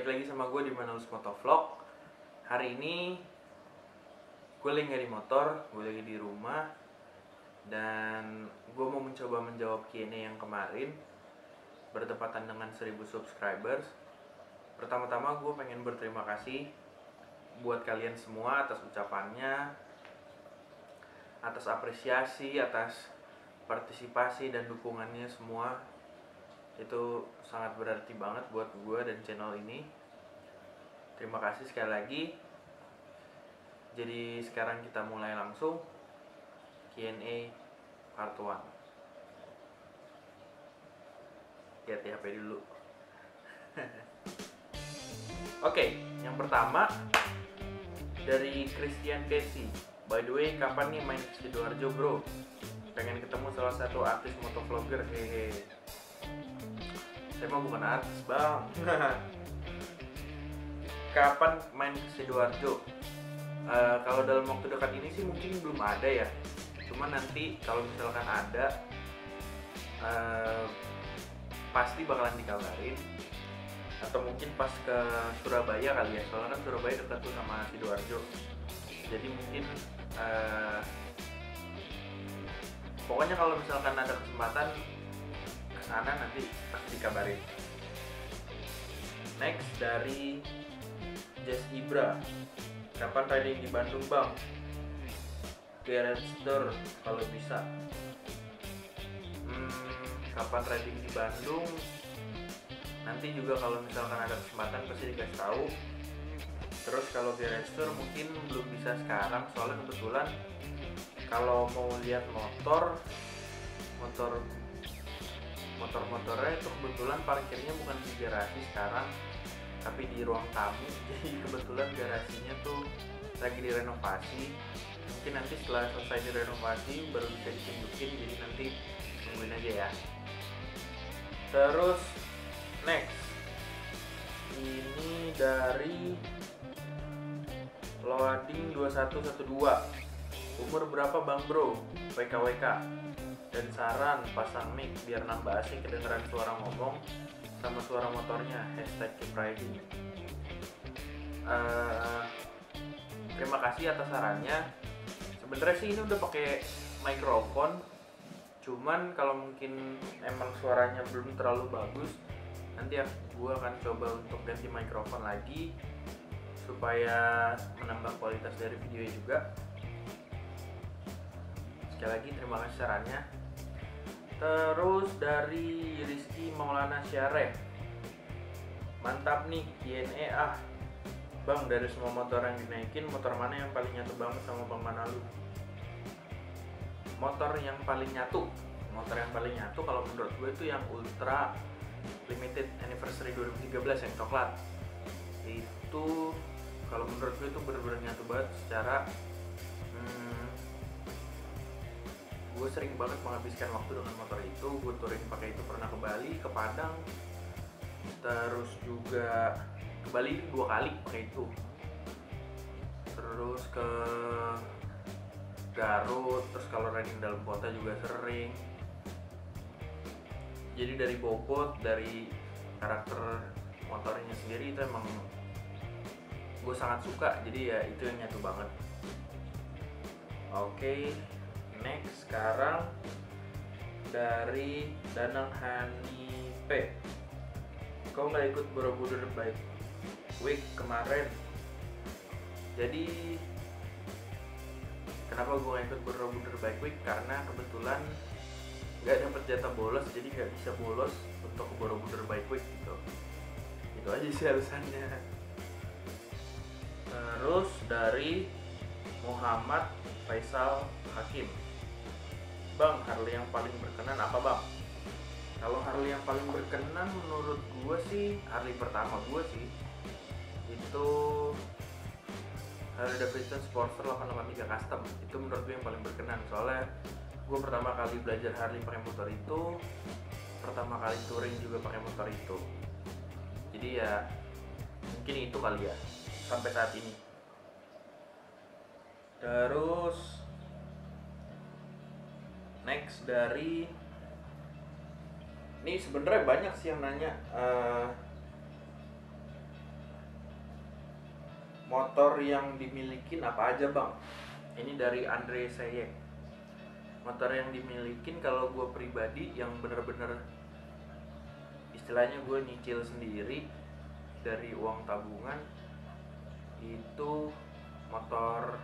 balik lagi sama gue di Manalus Motovlog. Hari ini gue lagi nggak di motor, gue lagi di rumah. Dan gue mau mencoba menjawab Q&A yang kemarin bertepatan dengan 1000 subscribers. Pertama-tama gue pengen berterima kasih buat kalian semua atas ucapannya, atas apresiasi, atas partisipasi dan dukungannya semua. Itu sangat berarti banget buat gue dan channel ini. Terima kasih sekali lagi. Jadi sekarang kita mulai langsung Q&A part 1. Lihat HP dulu. Oke, yang pertama dari Christian Casey. By the way, kapan nih main ke Sidoarjo bro? Pengen ketemu salah satu artis motovlogger. Hehe. Saya mah bukan artis bang. Kapan main ke Sidoarjo? Kalau dalam waktu dekat ini sih mungkin belum ada ya. Cuma nanti kalau misalkan ada, pasti bakalan dikabarin. Atau mungkin pas ke Surabaya kali ya. Soalnya kan Surabaya dekat tuh sama Sidoarjo. Jadi mungkin pokoknya kalau misalkan ada kesempatan kesana nanti pasti dikabarin. Next dari Jess Ibra. Kapan riding di Bandung bang? Garage Door kalau bisa. Kapan riding di Bandung? Nanti juga kalau misalkan ada kesempatan pasti dikasih tahu. Terus kalau Garage Door mungkin belum bisa sekarang, soalnya kebetulan kalau mau lihat motornya itu kebetulan parkirnya bukan di garasi sekarang, tapi di ruang tamu. Jadi kebetulan garasinya tuh lagi direnovasi. Mungkin nanti setelah selesai direnovasi baru bisa ditunjukin, jadi nanti tungguin aja ya. Terus next ini dari Loading 2112. Umur berapa bang bro? WKWK. Dan saran pasang mic biar nambah asik kedengeran suara ngomong sama suara motornya. #keep riding. Terima kasih atas sarannya. Sebenarnya sih ini udah pakai mikrofon, cuman kalau mungkin emang suaranya belum terlalu bagus, nanti gue akan coba untuk ganti mikrofon lagi supaya menambah kualitas dari videonya juga. Sekali lagi terima kasih sarannya. Terus dari Rizky Maulana Syareh. Mantap nih Q&A bang, dari semua motor yang dinaikin, motor mana yang paling nyatu banget sama bang Manalu? Motor yang paling nyatu kalau menurut gue itu yang Ultra Limited Anniversary 2013 yang coklat. Itu kalau menurut gue itu bener-bener nyatu banget secara gue sering banget menghabiskan waktu dengan motor itu. Gue touring pakai itu, pernah ke Bali, ke Padang, terus juga ke Bali 2 kali pakai itu, terus ke Garut, terus kalau riding dalam kota juga sering. Jadi dari bobot, dari karakter motornya sendiri itu emang gue sangat suka, jadi ya itu yang nyatu banget. Oke, next sekarang dari Danang Hani P. Kau nggak ikut Borobudur Bike Week kemarin? Jadi kenapa gue nggak ikut Borobudur Bike Week? Karena kebetulan nggak dapet jatah bolos, jadi nggak bisa bolos untuk Borobudur Bike Week gitu. Itu aja sih alasannya. Terus dari Muhammad Faisal Hakim. Bang, Harley yang paling berkenan apa bang? Kalau Harley yang paling berkenan menurut gue sih, Harley pertama gue sih itu Harley Davidson Sportster 883 Custom. Itu menurut gue yang paling berkenan, soalnya gue pertama kali belajar Harley pakai motor itu, pertama kali touring juga pakai motor itu. Jadi ya mungkin itu kali ya sampai saat ini. Terus next dari ini sebenarnya banyak sih yang nanya motor yang dimilikin apa aja bang? Ini dari Andre Seyek. Motor yang dimilikin kalau gue pribadi yang bener-bener istilahnya gue nyicil sendiri dari uang tabungan, itu motor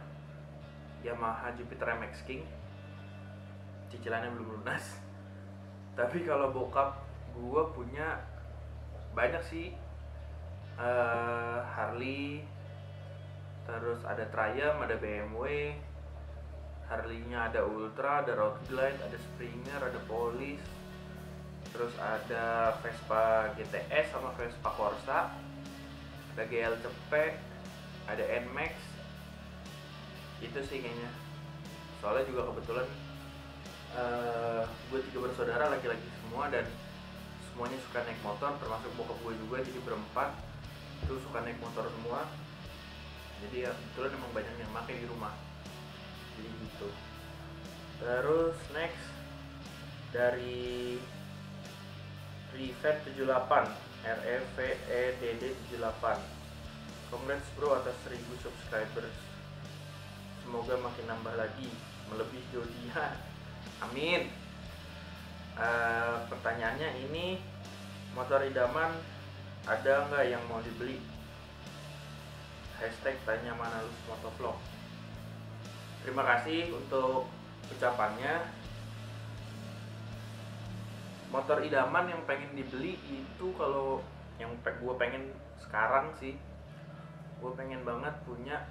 Yamaha Jupiter MX King. Cicilannya belum lunas. Tapi kalau bokap gue punya banyak sih, Harley, terus ada Triumph, ada BMW. Harley-nya ada Ultra, ada Road Glide, ada Springer, ada Police, terus ada Vespa GTS sama Vespa Corsa, ada GL Cepek, ada NMAX. Itu sih kayaknya. Soalnya juga kebetulan gue 3 bersaudara laki-laki semua dan semuanya suka naik motor, termasuk bokap gue juga, jadi berempat itu suka naik motor semua. Jadi ya kebetulan emang banyak yang pakai di rumah. Jadi gitu. Terus next dari Rivet 78, REVEDD 78. Congrats bro atas 1000 subscribers. Semoga makin nambah lagi, melebihi Jodian. Amin. Pertanyaannya ini, motor idaman ada nggak yang mau dibeli? Hashtag tanya mana lu motovlog. Terima kasih untuk ucapannya. Motor idaman yang pengen dibeli itu, kalau yang gue pengen sekarang sih, gue pengen banget punya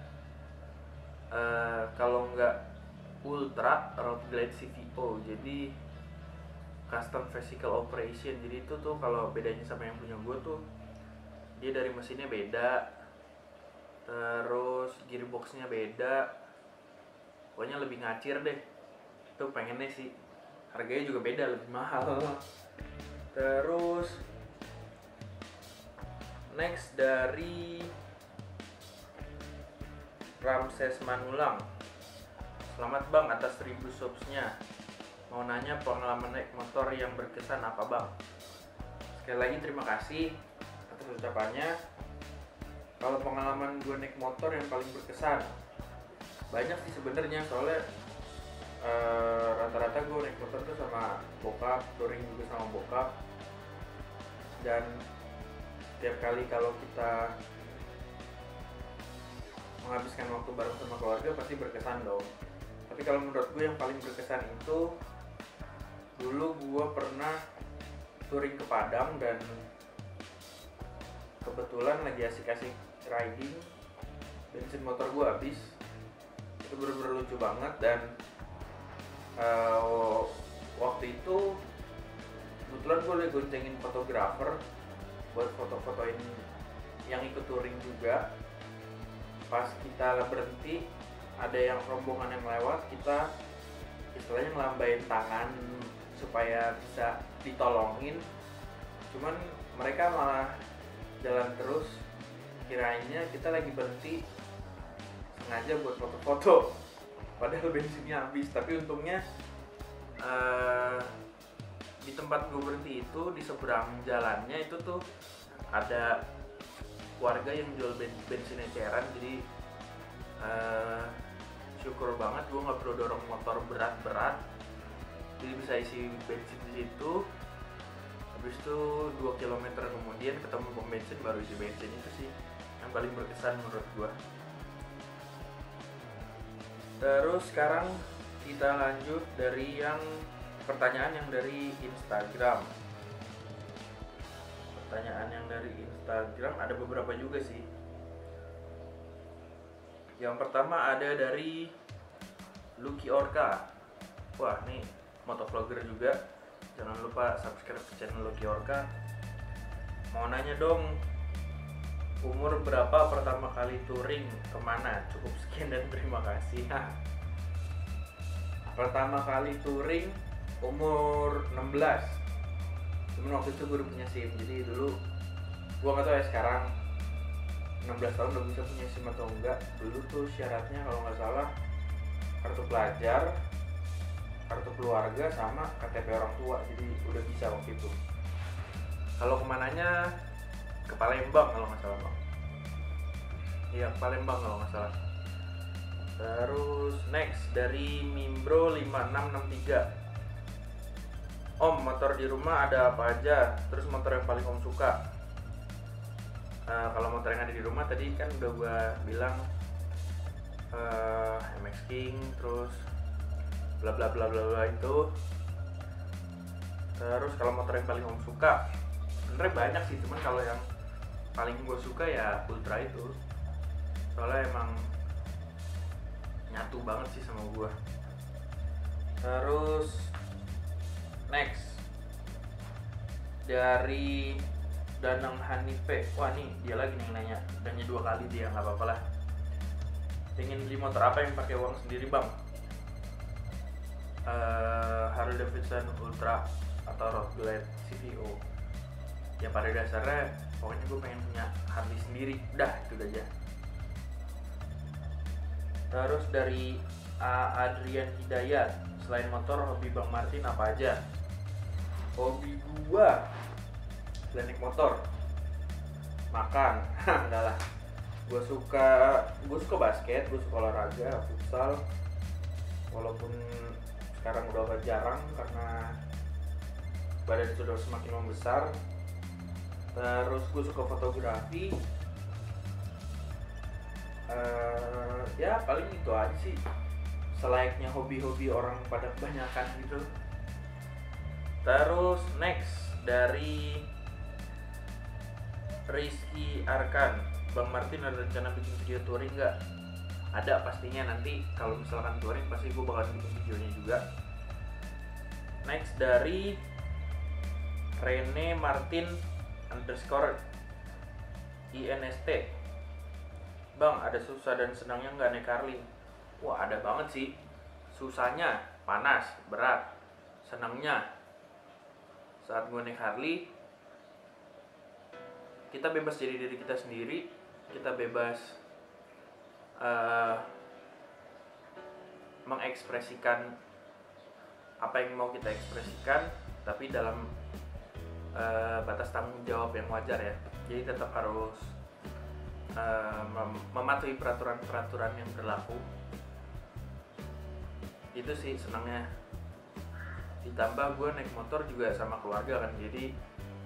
kalau nggak Ultra, Road Glide CVO. Jadi custom vehicle operation. Jadi itu tuh kalau bedanya sama yang punya gue tuh, dia dari mesinnya beda, terus gearboxnya beda, pokoknya lebih ngacir deh. Itu pengennya sih. Harganya juga beda, lebih mahal. Terus next dari Ramses Manulang. Selamat bang atas 1000 subsnya. Mau nanya pengalaman naik motor yang berkesan apa bang? Sekali lagi terima kasih atas ucapannya. Kalau pengalaman gue naik motor yang paling berkesan, banyak sih sebenarnya. Soalnya rata-rata gue naik motor tuh sama bokap, touring juga sama bokap. Dan setiap kali kalau kita menghabiskan waktu bareng sama keluarga pasti berkesan dong. Tapi kalau menurut gue yang paling berkesan itu, dulu gue pernah touring ke Padang dan kebetulan lagi asik-asik riding, bensin motor gue habis. Itu bener-bener lucu banget. Dan waktu itu kebetulan gue lagi goncengin fotografer buat foto-fotoin yang ikut touring juga. Pas kita berhenti, ada yang rombongan yang lewat, kita istilahnya ngelambain tangan supaya bisa ditolongin. Cuman mereka malah jalan terus, kirainnya kita lagi berhenti sengaja buat foto-foto, padahal bensinnya habis. Tapi untungnya di tempat gue berhenti itu, di seberang jalannya itu tuh ada warga yang jual bensin eceran. Jadi syukur banget gue nggak perlu dorong motor berat-berat, jadi bisa isi bensin di situ. Habis itu 2 km kemudian ketemu pom bensin, baru isi bensin. Itu sih yang paling berkesan menurut gue. Terus sekarang kita lanjut dari yang pertanyaan yang dari Instagram. Pertanyaan yang dari Instagram ada beberapa juga sih. Yang pertama ada dari Lucky Orca. Wah, nih motovlogger juga. Jangan lupa subscribe ke channel Lucky Orca. Mau nanya dong, umur berapa pertama kali touring, kemana? Cukup sekian dan terima kasih. Pertama kali touring umur 16. Cuman waktu itu gue udah punya SIM. Jadi dulu gue gak tau ya sekarang 16 tahun udah bisa punya SIM atau enggak. Dulu tuh syaratnya kalau nggak salah kartu pelajar, kartu keluarga, sama KTP orang tua. Jadi udah bisa waktu itu. Kalau kemananya ke Palembang kalau nggak salah bang. Iya, Palembang kalau nggak salah. Terus next dari Mimbro 5663. Om, motor di rumah ada apa aja? Terus motor yang paling Om suka? Kalau motor yang ada di rumah tadi kan udah gua bilang MX King, terus bla bla bla bla bla itu. Terus kalau motor yang paling Om suka, sebenarnya banyak sih, cuman kalau yang paling gue suka ya Ultra itu. Soalnya emang nyatu banget sih sama gue. Terus next dari Danang Hanife. Wah nih dia lagi nih nanya, nanya 2 kali dia, nggak apa-apa lah. Ingin beli motor apa yang pakai uang sendiri bang? Harley Davidson Ultra atau Road Glide CVO. Ya pada dasarnya pokoknya gue pengen punya Harley sendiri, udah itu aja. Terus dari Adrian Hidayat, selain motor hobi Bang Martin apa aja? Hobi gua selain naik motor, makan. Enggak lah, gue suka basket, gue suka olahraga futsal, walaupun sekarang udah agak jarang karena badan sudah semakin membesar. Terus gue suka fotografi. Ya paling itu aja sih, selayaknya hobi-hobi orang pada kebanyakan gitu. Terus next dari Rizky Arkan, Bang Martin ada rencana bikin video touring nggak? Ada pastinya, nanti kalau misalkan touring pasti gue bakal bikin videonya juga. Next dari Rene Martin _ INST, Bang ada susah dan senangnya nggak naik Harley? Wah ada banget sih. Susahnya panas, berat. Senangnya saat gue naik Harley, kita bebas jadi diri kita sendiri. Kita bebas mengekspresikan apa yang mau kita ekspresikan, tapi dalam batas tanggung jawab yang wajar ya. Jadi tetap harus mematuhi peraturan-peraturan yang berlaku. Itu sih senangnya. Ditambah gue naik motor juga sama keluarga kan, jadi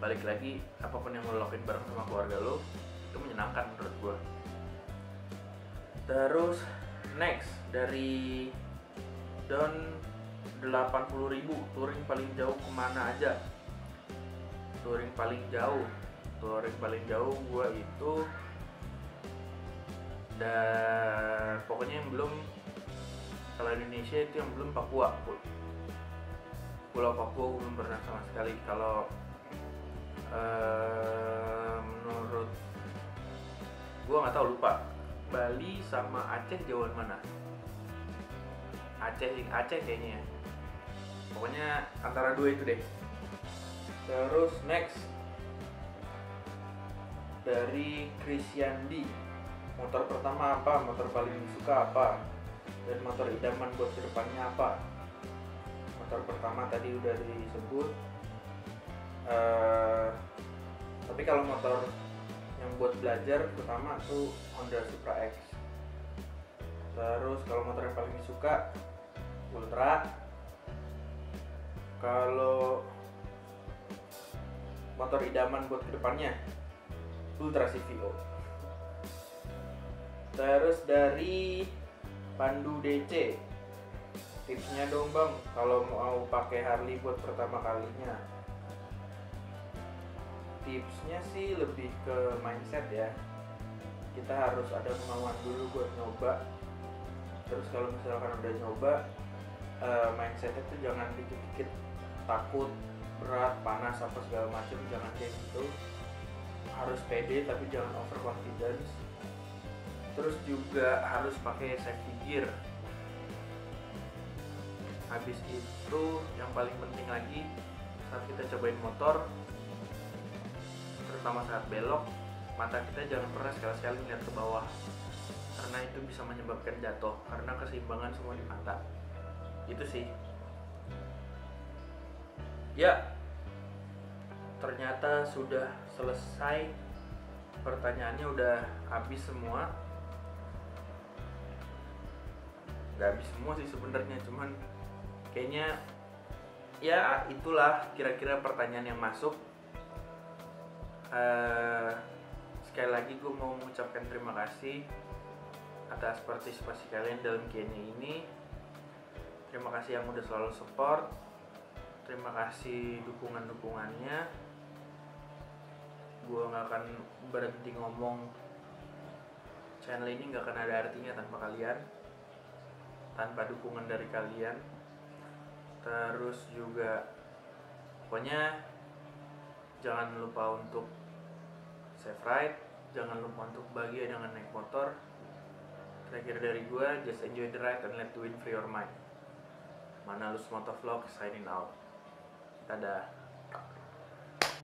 balik lagi apapun yang lo lakuin bareng sama keluarga lo itu menyenangkan menurut gue. Terus next dari Don 80.000, touring paling jauh kemana aja? Touring paling jauh gue itu dan pokoknya yang belum, kalau Indonesia itu yang belum Papua. Pulau Papua gue belum pernah sama sekali. Kalau menurut gue nggak tahu, lupa. Bali sama Aceh jauhan mana? Aceh kayaknya ya. Pokoknya antara dua itu deh. Terus next dari Krisyandi, motor pertama apa? Motor paling suka apa? Dan motor idaman buat kedepannya apa? Motor pertama tadi udah disebut. Tapi kalau motor yang buat belajar pertama tuh Honda Supra X. Terus kalau motor yang paling disuka Ultra. Kalau motor idaman buat kedepannya Ultra CVO. Terus dari Pandu DC, tipsnya dong bang kalau mau pakai Harley buat pertama kalinya. Tipsnya sih lebih ke mindset ya. Kita harus ada kemauan dulu buat nyoba. Terus kalau misalkan udah nyoba, mindsetnya tuh jangan dikit-dikit takut, berat, panas, apa segala macam. Jangan kayak gitu. Harus pede tapi jangan overconfidence. Terus juga harus pakai safety gear. Habis itu yang paling penting lagi, saat kita cobain motor, terutama saat belok, mata kita jangan pernah sekali-sekali melihat ke bawah, karena itu bisa menyebabkan jatuh, karena keseimbangan semua di mata. Itu sih ya. Ternyata sudah selesai, pertanyaannya udah habis semua. nggak habis semua sih sebenarnya, cuman kayaknya ya itulah kira-kira pertanyaan yang masuk. Sekali lagi gue mau mengucapkan terima kasih atas partisipasi kalian dalam Q&A ini. Terima kasih yang udah selalu support, terima kasih dukungan-dukungannya. Gue gak akan berhenti ngomong, channel ini gak akan ada artinya tanpa kalian, tanpa dukungan dari kalian. Terus juga pokoknya jangan lupa untuk save ride, jangan lupa untuk bahagia dengan naik motor. Terakhir dari gue, just enjoy the ride and let the wind free your mind. Manalus Motovlog signing out. Dadah.